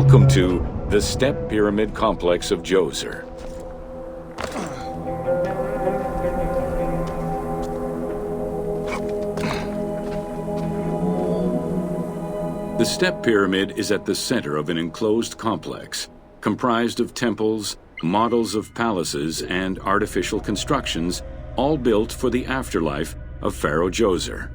Welcome to the Step Pyramid Complex of Djoser. The Step Pyramid is at the center of an enclosed complex, comprised of temples, models of palaces, and artificial constructions, all built for the afterlife of Pharaoh Djoser.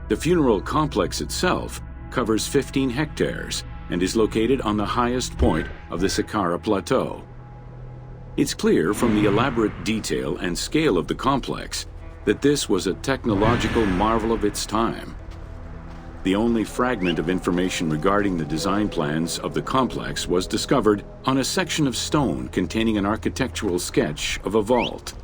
The funeral complex itself covers 15 hectares and is located on the highest point of the Saqqara Plateau. It's clear from the elaborate detail and scale of the complex that this was a technological marvel of its time. The only fragment of information regarding the design plans of the complex was discovered on a section of stone containing an architectural sketch of a vault.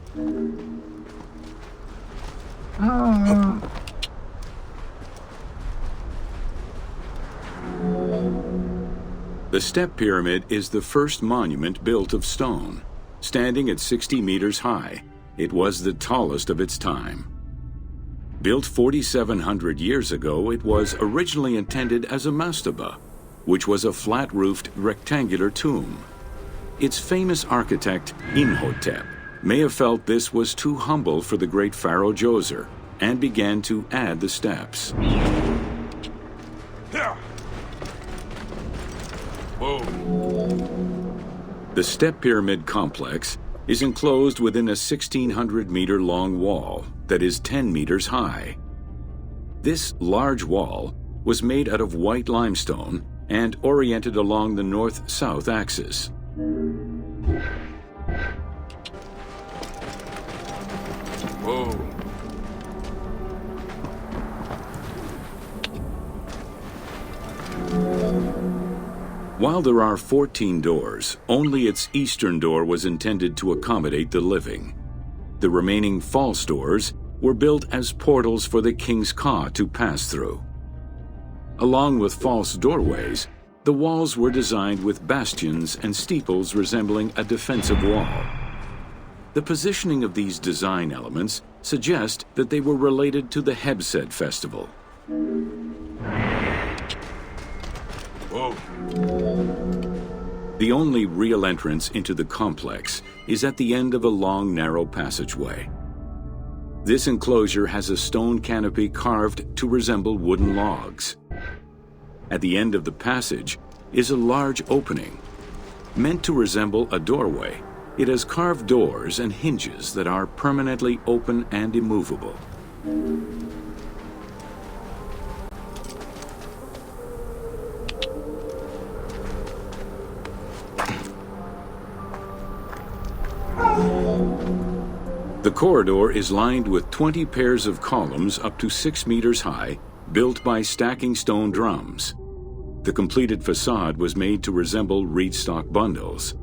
The Step Pyramid is the first monument built of stone. Standing at 60 meters high, it was the tallest of its time. Built 4,700 years ago, it was originally intended as a mastaba, which was a flat-roofed rectangular tomb. Its famous architect, Imhotep, may have felt this was too humble for the great Pharaoh Djoser and began to add the steps. The Step Pyramid complex is enclosed within a 1,600-meter-long wall that is 10 meters high. This large wall was made out of white limestone and oriented along the north-south axis. While there are 14 doors, only its eastern door was intended to accommodate the living. The remaining false doors were built as portals for the king's ka to pass through. Along with false doorways, the walls were designed with bastions and steeples resembling a defensive wall. The positioning of these design elements suggest that they were related to the Hebsed festival. The only real entrance into the complex is at the end of a long, narrow passageway. This enclosure has a stone canopy carved to resemble wooden logs. At the end of the passage is a large opening. Meant to resemble a doorway, it has carved doors and hinges that are permanently open and immovable. The corridor is lined with 20 pairs of columns up to 6 meters high, built by stacking stone drums. The completed facade was made to resemble reed stock bundles.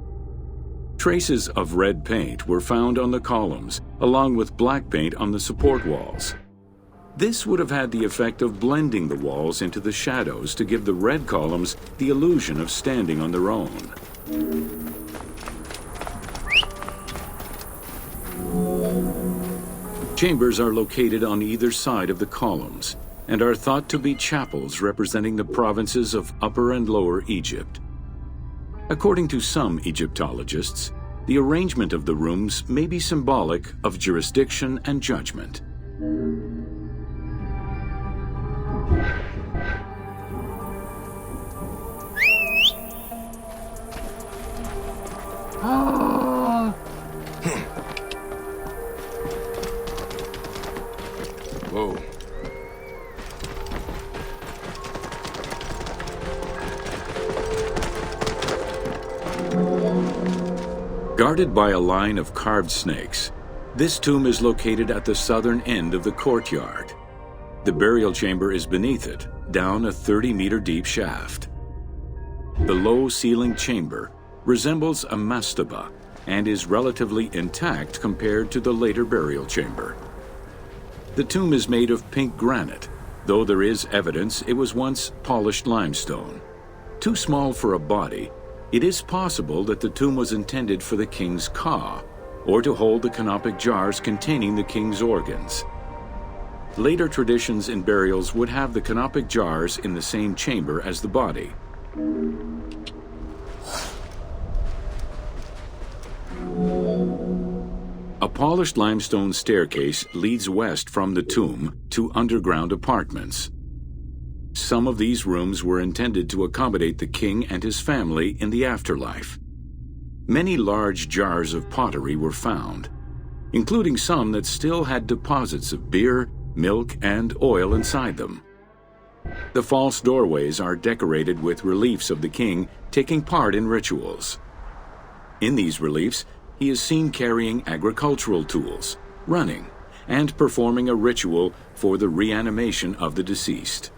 Traces of red paint were found on the columns, along with black paint on the support walls. This would have had the effect of blending the walls into the shadows to give the red columns the illusion of standing on their own. Chambers are located on either side of the columns and are thought to be chapels representing the provinces of Upper and Lower Egypt. According to some Egyptologists, the arrangement of the rooms may be symbolic of jurisdiction and judgment. Guarded by a line of carved snakes, this tomb is located at the southern end of the courtyard. The burial chamber is beneath it, down a 30-meter deep shaft. The low-ceilinged chamber resembles a mastaba and is relatively intact compared to the later burial chamber. The tomb is made of pink granite, though there is evidence it was once polished limestone. Too small for a body, it is possible that the tomb was intended for the king's ka, or to hold the canopic jars containing the king's organs. Later traditions in burials would have the canopic jars in the same chamber as the body. A polished limestone staircase leads west from the tomb to underground apartments. Some of these rooms were intended to accommodate the king and his family in the afterlife. Many large jars of pottery were found, including some that still had deposits of beer, milk, and oil inside them. The false doorways are decorated with reliefs of the king taking part in rituals. In these reliefs, he is seen carrying agricultural tools, running, and performing a ritual for the reanimation of the deceased.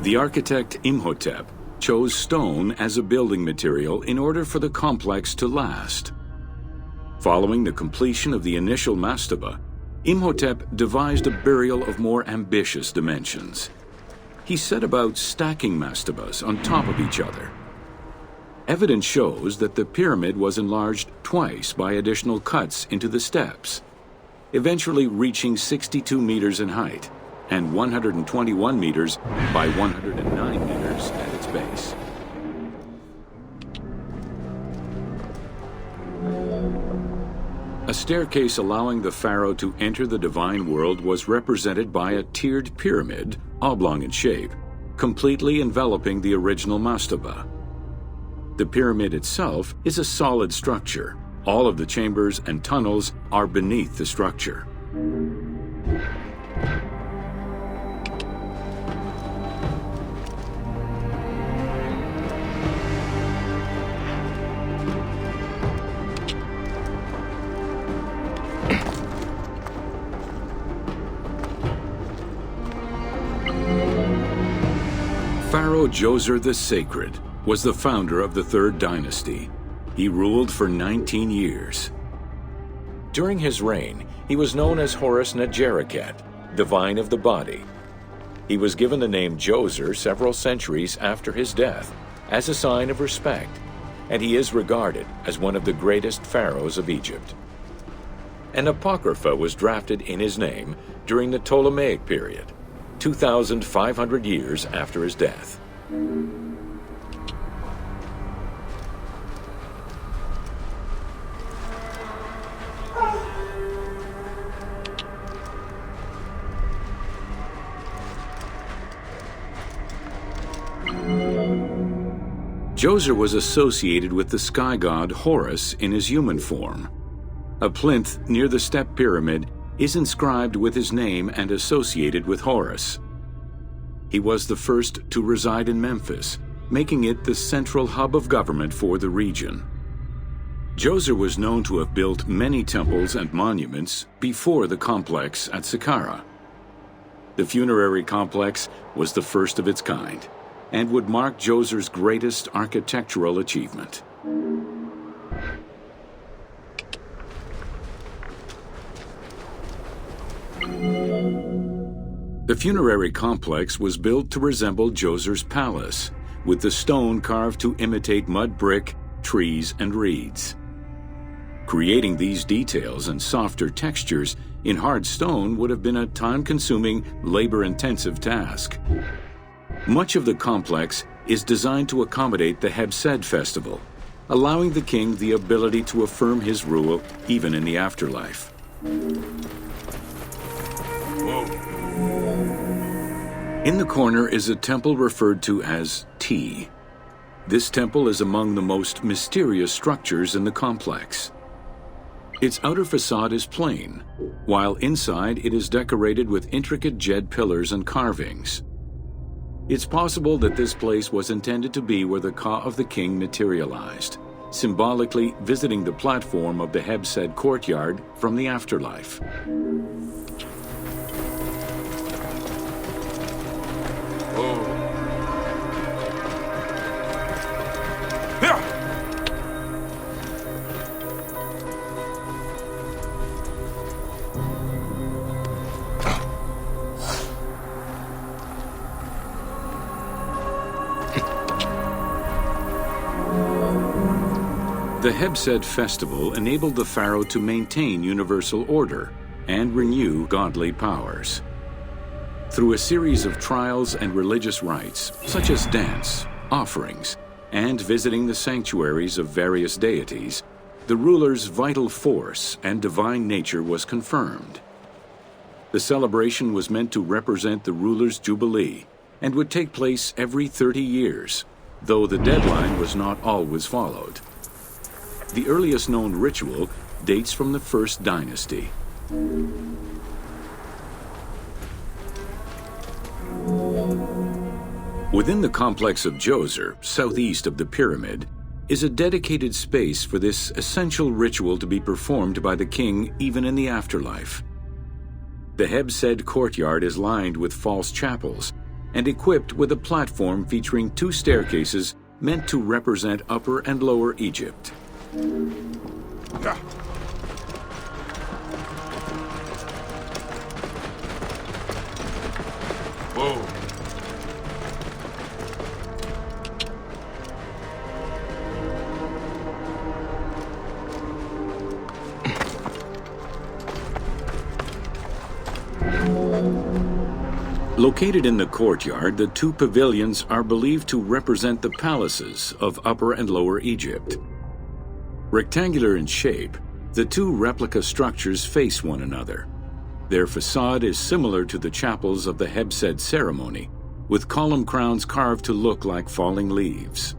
The architect Imhotep chose stone as a building material in order for the complex to last. Following the completion of the initial mastaba, Imhotep devised a burial of more ambitious dimensions. He set about stacking mastabas on top of each other. Evidence shows that the pyramid was enlarged twice by additional cuts into the steps, eventually reaching 62 meters in height and 121 meters by 109 meters at its base. A staircase allowing the pharaoh to enter the divine world was represented by a tiered pyramid, oblong in shape, completely enveloping the original mastaba. The pyramid itself is a solid structure. All of the chambers and tunnels are beneath the structure. Pharaoh Djoser the Sacred was the founder of the Third Dynasty. He ruled for 19 years. During his reign, he was known as Horus Nedjereket, divine of the body. He was given the name Djoser several centuries after his death as a sign of respect, and he is regarded as one of the greatest pharaohs of Egypt. An apocrypha was drafted in his name during the Ptolemaic period, 2,500 years after his death. Djoser was associated with the sky god Horus in his human form. A plinth near the step pyramid is inscribed with his name and associated with Horus. He was the first to reside in Memphis, making it the central hub of government for the region. Djoser was known to have built many temples and monuments before the complex at Saqqara. The funerary complex was the first of its kind, and would mark Djoser's greatest architectural achievement. The funerary complex was built to resemble Djoser's palace, with the stone carved to imitate mud brick, trees, and reeds. Creating these details and softer textures in hard stone would have been a time-consuming, labor-intensive task. Much of the complex is designed to accommodate the Hebsed festival, allowing the king the ability to affirm his rule even in the afterlife. In the corner is a temple referred to as Ti. This temple is among the most mysterious structures in the complex. Its outer facade is plain, while inside it is decorated with intricate jed pillars and carvings. It's possible that this place was intended to be where the Ka of the king materialized, symbolically visiting the platform of the Hebsed courtyard from the afterlife. The Hebsed festival enabled the pharaoh to maintain universal order and renew godly powers. Through a series of trials and religious rites, such as dance, offerings, and visiting the sanctuaries of various deities, the ruler's vital force and divine nature was confirmed. The celebration was meant to represent the ruler's jubilee and would take place every 30 years, though the deadline was not always followed. The earliest known ritual dates from the First Dynasty. Within the complex of Djoser, southeast of the pyramid, is a dedicated space for this essential ritual to be performed by the king even in the afterlife. The Hebsed courtyard is lined with false chapels and equipped with a platform featuring 2 staircases meant to represent Upper and Lower Egypt. Whoa. Located in the courtyard, the 2 pavilions are believed to represent the palaces of Upper and Lower Egypt. Rectangular in shape, the 2 replica structures face one another. Their facade is similar to the chapels of the Hebsed ceremony, with column crowns carved to look like falling leaves.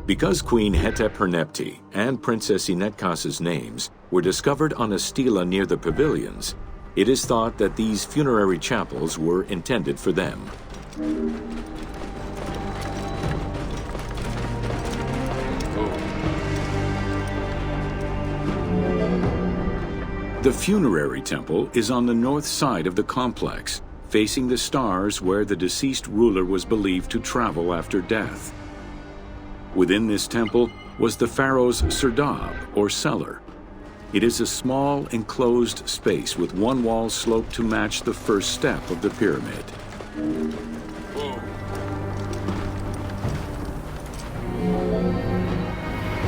Because Queen Hetep Hernepti and Princess Inetkas's names were discovered on a stela near the pavilions, it is thought that these funerary chapels were intended for them. The funerary temple is on the north side of the complex, facing the stars where the deceased ruler was believed to travel after death. Within this temple was the pharaoh's serdab, or cellar. It is a small, enclosed space with one wall sloped to match the first step of the pyramid.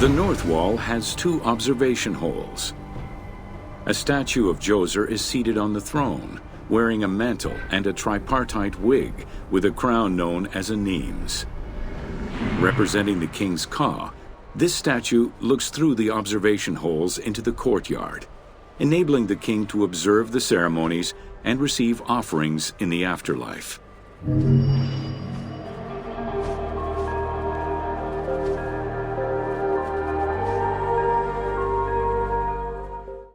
The north wall has 2 observation holes. A statue of Djoser is seated on the throne, wearing a mantle and a tripartite wig with a crown known as a Nemes. Representing the king's Ka, this statue looks through the observation holes into the courtyard, enabling the king to observe the ceremonies and receive offerings in the afterlife.